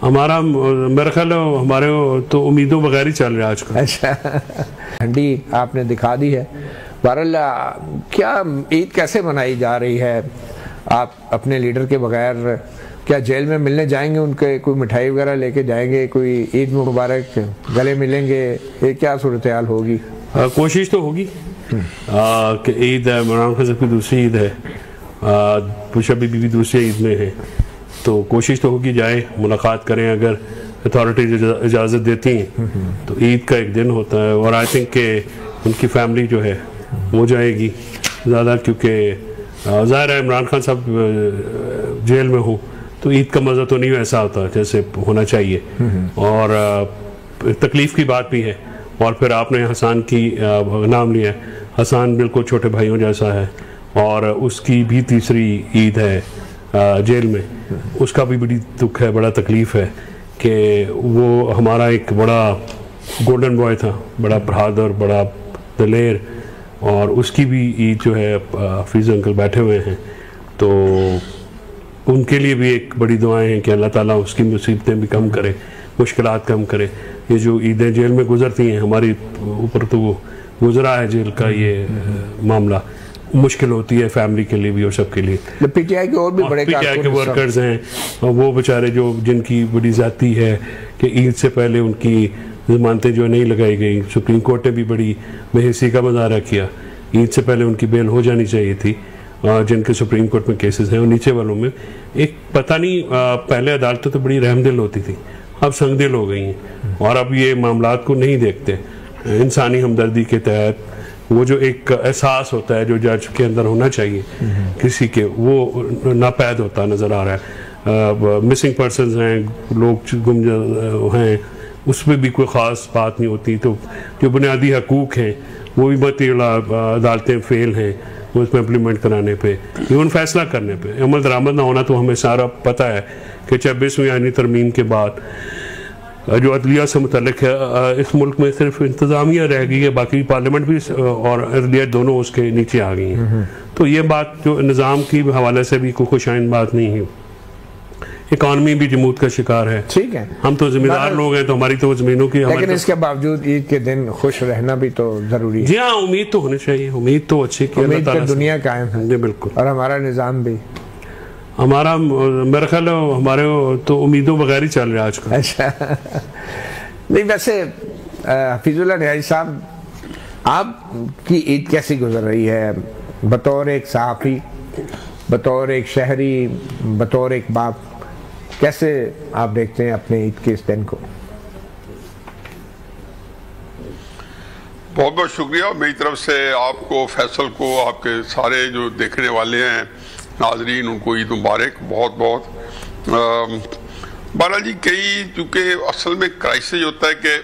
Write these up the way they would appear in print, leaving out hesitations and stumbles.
हमारा मेरा ख्याल हमारे तो उम्मीदों बगैर ही चल रहा है आजकल। अच्छा, ठंडी आपने दिखा दी है। बहरहाल क्या ईद कैसे मनाई जा रही है? आप अपने लीडर के बगैर क्या जेल में मिलने जाएंगे, उनके कोई मिठाई वगैरह लेके जाएंगे, कोई ईद मुबारक गले मिलेंगे, ये क्या सूरत हाल होगी? कोशिश तो होगी कि ईद है, इमरान खान साहब की दूसरी ईद है, पुशअबी भी दूसरी ईद में है, तो कोशिश तो होगी जाए मुलाकात करें। अगर अथॉरिटीज इजाज़त देती हैं तो ईद का एक दिन होता है, और आई थिंक के उनकी फैमिली जो है वो जाएगी ज़्यादा, क्योंकि ज़ाहिर है इमरान खान साहब जेल में हो तो ईद का मज़ा तो नहीं वैसा होता जैसे होना चाहिए, और तकलीफ़ की बात भी है। और फिर आपने हसन की नाम लिया, हसन बिल्कुल छोटे भाइयों जैसा है, और उसकी भी तीसरी ईद है जेल में, उसका भी बड़ी दुख है, बड़ा तकलीफ़ है कि वो हमारा एक बड़ा गोल्डन बॉय था, बड़ा बहादुर, बड़ा दलेर, और उसकी भी ईद जो है हफीज़ अंकल बैठे हुए हैं, तो उनके लिए भी एक बड़ी दुआएं हैं कि अल्लाह ताला उसकी मुसीबतें भी कम करे, मुश्किलात कम करे। ये जो ईदें जेल में गुजरती हैं, हमारी ऊपर तो वो गुजरा है जेल का ये मामला, मुश्किल होती है फैमिली के लिए भी और सबके लिए। पीटीआई के और भी बड़े पीटीआई के वर्कर्स हैं, और वो बेचारे जो जिनकी बड़ी ज़्यादती है कि ईद से पहले उनकी जमानतें जो नहीं लगाई गई, सुप्रीम कोर्ट ने भी बड़ी बेहिसी का मुजाहरा किया, ईद से पहले उनकी बेल हो जानी चाहिए थी, जिनके सुप्रीम कोर्ट में केसेस हैं। और नीचे वालों में एक पता नहीं, पहले अदालतें तो बड़ी रहमदिल होती थी, अब संगदिल हो गई हैं, और अब ये मामलात को नहीं देखते। इंसानी हमदर्दी के तहत वो जो एक एहसास होता है जो जज के अंदर होना चाहिए किसी के, वो नापैद होता नज़र आ रहा है। मिसिंग पर्सनस हैं, लोग गुम हैं, उसमें भी कोई ख़ास बात नहीं होती। तो जो बुनियादी हकूक़ हैं वो भी बहुत अदालतें फेल हैं उसमें इम्प्लीमेंट कराने पे, इवन फैसला करने पे, अमल दरामद ना होना। तो हमें सारा पता है कि 26वीं आईनी तरमीम के बाद जो अदलिया से मुतल्लिक है, इस मुल्क में सिर्फ इंतज़ामिया रह गई है, बाकी पार्लियामेंट भी और अदलिया दोनों उसके नीचे आ गई हैं। तो ये बात जो निज़ाम की हवाले से भी कोई खुशाइन बात नहीं है। इकॉनमी भी जमूत का शिकार है, ठीक है, हम तो जिम्मेदार लोग हैं, तो हमारी तो ज़मीनों की, लेकिन इसके बावजूद ईद के दिन खुश रहना भी तो ज़रूरी है। जी हाँ, उम्मीद तो होनी चाहिए, उम्मीद तो अच्छी की दुनिया कायम है। जी बिल्कुल, और हमारा निज़ाम भी, हमारा मेरा ख्याल हमारे तो उम्मीदों बगैर ही चल रहा है आजकल। अच्छा, नहीं वैसे हफीजुल्लाह नियाज़ी साहब, आपकी ईद कैसी गुजर रही है बतौर एक सहाफ़ी, बतौर एक शहरी, बतौर एक बाप? कैसे आप देखते हैं अपने ईद के इस दिन को? बहुत बहुत शुक्रिया मेरी तरफ से आपको, फैसल को, आपके सारे जो देखने वाले हैं नाजरीन, उनको ईद मुबारक बहुत बहुत। बाला जी, कई चूँकि असल में क्राइसिस होता है कि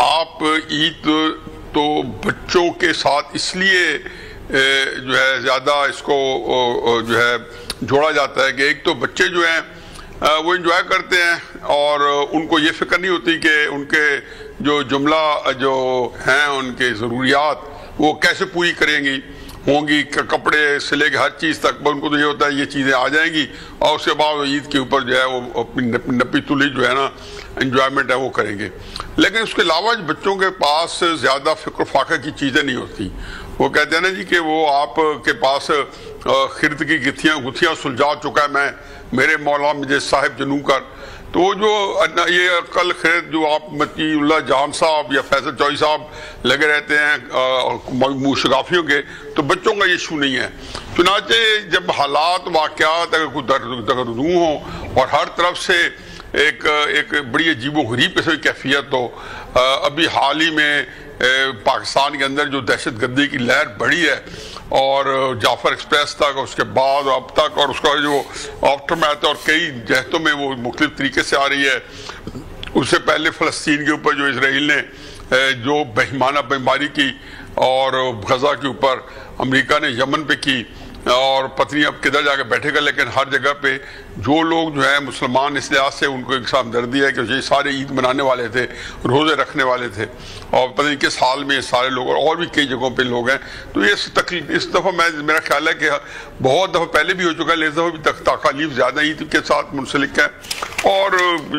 आप ईद तो बच्चों के साथ इसलिए जो है ज़्यादा इसको जो है जोड़ा जाता है कि एक तो बच्चे जो हैं वो एंजॉय करते हैं, और उनको ये फिक्र नहीं होती कि उनके जो जुमला जो हैं उनके ज़रूरियात वो कैसे पूरी करेंगी होंगी, कपड़े से लेकर हर चीज़ तक। उनको तो ये होता है ये चीज़ें आ जाएंगी, और उसके बाद ईद के ऊपर जो है वो अपनी नपी तुली जो है ना एंजॉयमेंट है वो करेंगे। लेकिन उसके अलावा बच्चों के पास ज़्यादा फ़िक्र फाका की चीज़ें नहीं होती। वो कहते हैं ना जी कि वो आपके पास खिरद की गुत्थियाँ सुलझा चुका है, मैं मेरे मौला मुझे साहिब जनू कर। तो जो ये अकल खिरद जो आप मतीउल्लाह जान साहब या फैसल चौधरी साहब लगे रहते हैं शगाफियों के, तो बच्चों का ये इशू नहीं है। चुनाचे जब हालात वाक़यात अगर कोई दरदू हो और हर तरफ से एक बड़ी अजीबो गरीब किस्म की कैफियत हो, अभी हाल ही में पाकिस्तान के अंदर जो दहशत गर्दी की लहर बढ़ी है, और जाफर एक्सप्रेस तक, उसके बाद अब तक, और उसका जो आफ्टर मैथ और कई जहतों में वो मुख्तलिफ तरीके से आ रही है। उससे पहले फ़लस्तीन के ऊपर जो इसराइल ने जो बेईमाना बीमारी की, और गज़ा के ऊपर अमेरिका ने यमन पे की, और पत्नी अब किधर जाके बैठेगा, लेकिन हर जगह पे जो लोग जो है मुसलमान इस लिहाज से उनको एक साथ दर्दी है कि ये सारे ईद मनाने वाले थे, रोज़े रखने वाले थे, और पता नहीं किस हाल में सारे लोग, और भी कई जगहों पे लोग हैं। तो ये तकलीफ इस दफ़ा मेरा ख्याल है कि बहुत दफ़ा पहले भी हो चुका है, लेकिन इस दफ़ा भी तकलीफ ज़्यादा ईद के साथ मुंसलिक है और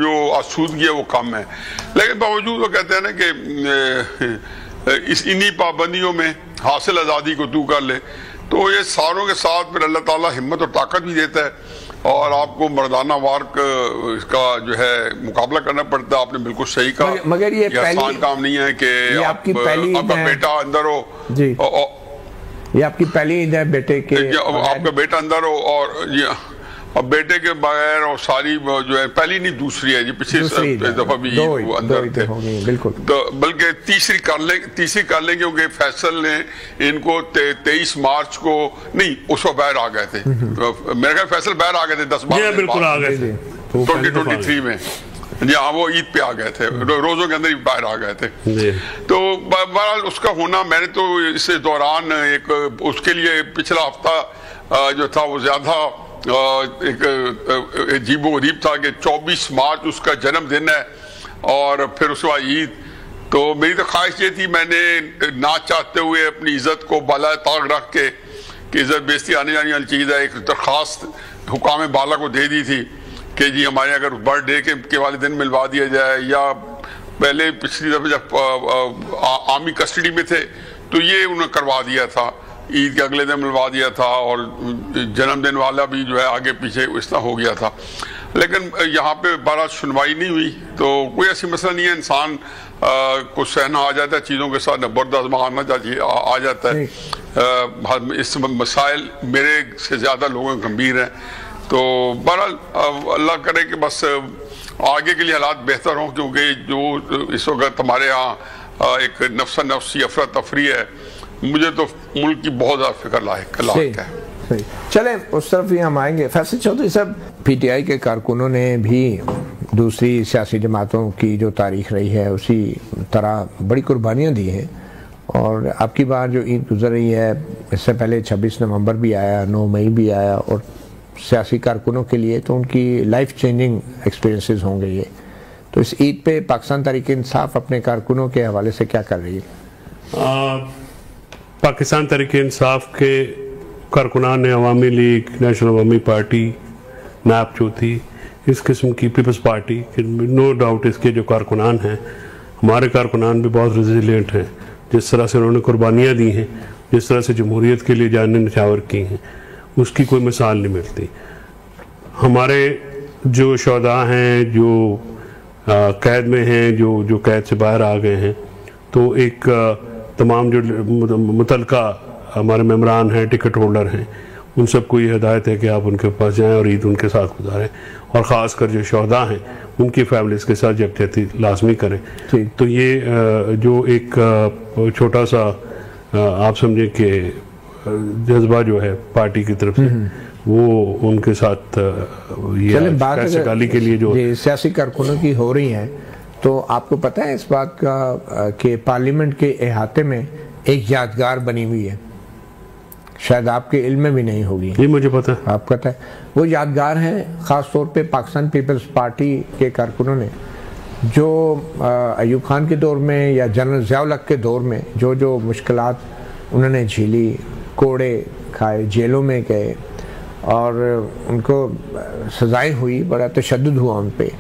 जो आसूदगी है वो कम है। लेकिन बावजूद वो कहते हैं ना कि इन्हीं पाबंदियों में हासिल आज़ादी को तू कर ले, तो ये सारों के साथ फिर अल्लाह ताला हिम्मत और ताकत भी देता है और आपको मर्दाना वार का जो है मुकाबला करना पड़ता है। आपने बिल्कुल सही कहा, मगर ये आसान काम नहीं है कि आपका बेटा अंदर हो जी, ये आपकी पहली ईद है बेटे के, आपका बेटा अंदर हो और अब बेटे के बगैर, और सारी जो है पहली नहीं दूसरी है जी, पिछली दफा भी वो अंदर थे, बिल्कुल, तो बल्कि तीसरी कर लें क्योंकि फैसल ने इनको 23 मार्च को नहीं उस वक्त बाहर आ गए थे, मेरे ख्याल फैसल बाहर आ गए थे 10-12 बिल्कुल आ गए थे 2023 में जी हाँ, वो ईद पे आ गए थे, रोजों के अंदर ही बाहर आ गए थे। तो बहरहाल उसका होना, मैंने तो इस दौरान एक उसके लिए पिछला हफ्ता जो था वो ज्यादा एक अजीबो गरीब था कि 24 मार्च उसका जन्मदिन है और फिर उसके बाद ईद। तो मेरी तो ख्वाहिश ये थी, मैंने ना चाहते हुए अपनी इज्जत को बाला ताक रख के कि इज्जत बेइज्जती आने जाने वाली चीज़ है, एक दरख्वास्त हुकाम बाला को दे दी थी कि जी हमारे अगर बर्थडे के वाले दिन मिलवा दिया जाए, या पहले पिछली दफ़े जब आर्मी कस्टडी में थे तो ये उन्होंने करवा दिया था, ईद के अगले दिन मिलवा दिया था, और जन्मदिन वाला भी जो है आगे पीछे इस तरह हो गया था। लेकिन यहाँ पे बारह सुनवाई नहीं हुई, तो कोई ऐसी मसला नहीं है, इंसान को सहना आ जाता है, चीज़ों के साथ ज़बरदस्त मारना चाहिए आ जाता है। इस मसाइल मेरे से ज़्यादा लोगों के गंभीर हैं, तो बहरहाल अल्लाह करे कि बस आगे के लिए हालात बेहतर हों, क्योंकि जो इस वक्त हमारे यहाँ एक नफ्सा नफ्सी अफरा तफरी है, मुझे तो मुल्क की बहुत ज़्यादा फिक्र लायक है। चले उस तरफ ही हम आएंगे। फैसल चौधरी साहब, पीटीआई के कारकुनों ने भी दूसरी सियासी जमातों की जो तारीख रही है उसी तरह बड़ी कुर्बानियाँ दी हैं, और आपकी बार जो ईद गुजर रही है, इससे पहले 26 नवंबर भी आया, 9 मई भी आया, और सियासी कारकुनों के लिए तो उनकी लाइफ चेंजिंग एक्सपीरियंसेस होंगे ये। तो इस ईद पे पाकिस्तान तहरीक इंसाफ अपने कारकुनों के हवाले से क्या कर रही है? पाकिस्तान तहरीक इंसाफ के कारकुनान ने अवामी लीग, नेशनल अवामी पार्टी, नैप जो थी, इस किस्म की पीपल्स पार्टी, नो डाउट इसके जो कारकुनान हैं, हमारे कारकुनान भी बहुत रेजिलियंट हैं। जिस तरह से उन्होंने कुर्बानियाँ दी हैं, जिस तरह से जमहूरियत के लिए जान निछावर की हैं, उसकी कोई मिसाल नहीं मिलती। हमारे जो शहदा हैं, जो कैद में हैं, जो कैद से बाहर आ गए हैं, तो एक तमाम जो मुतलका हमारे मेम्बरान हैं, टिकट होल्डर हैं, उन सबको ये हिदायत है कि आप उनके पास जाएं और ईद उनके साथ गुजारें, और ख़ास कर जो शहदा हैं उनकी फैमिलीज़ के साथ यकजहती लाजमी करें। तो ये जो एक छोटा सा आप समझें कि जज्बा जो है पार्टी की तरफ से, वो उनके साथ ये गाली के लिए जो सियासी कारकुनों की हो रही हैं, तो आपको पता है इस बात का कि पार्लियामेंट के अहाते में एक यादगार बनी हुई है, शायद आपके इल्म में भी नहीं होगी। ये मुझे पता है। आपको पता है वो यादगार है, ख़ास तौर पे पाकिस्तान पीपल्स पार्टी के कारकुनों ने जो अयूब खान के दौर में या जनरल ज़िया उल हक के दौर में जो मुश्किलात उन्होंने झेली, कोड़े खाए, जेलों में गए, और उनको सजाएं हुई, बड़ा तशद्दुद हुआ उन पे,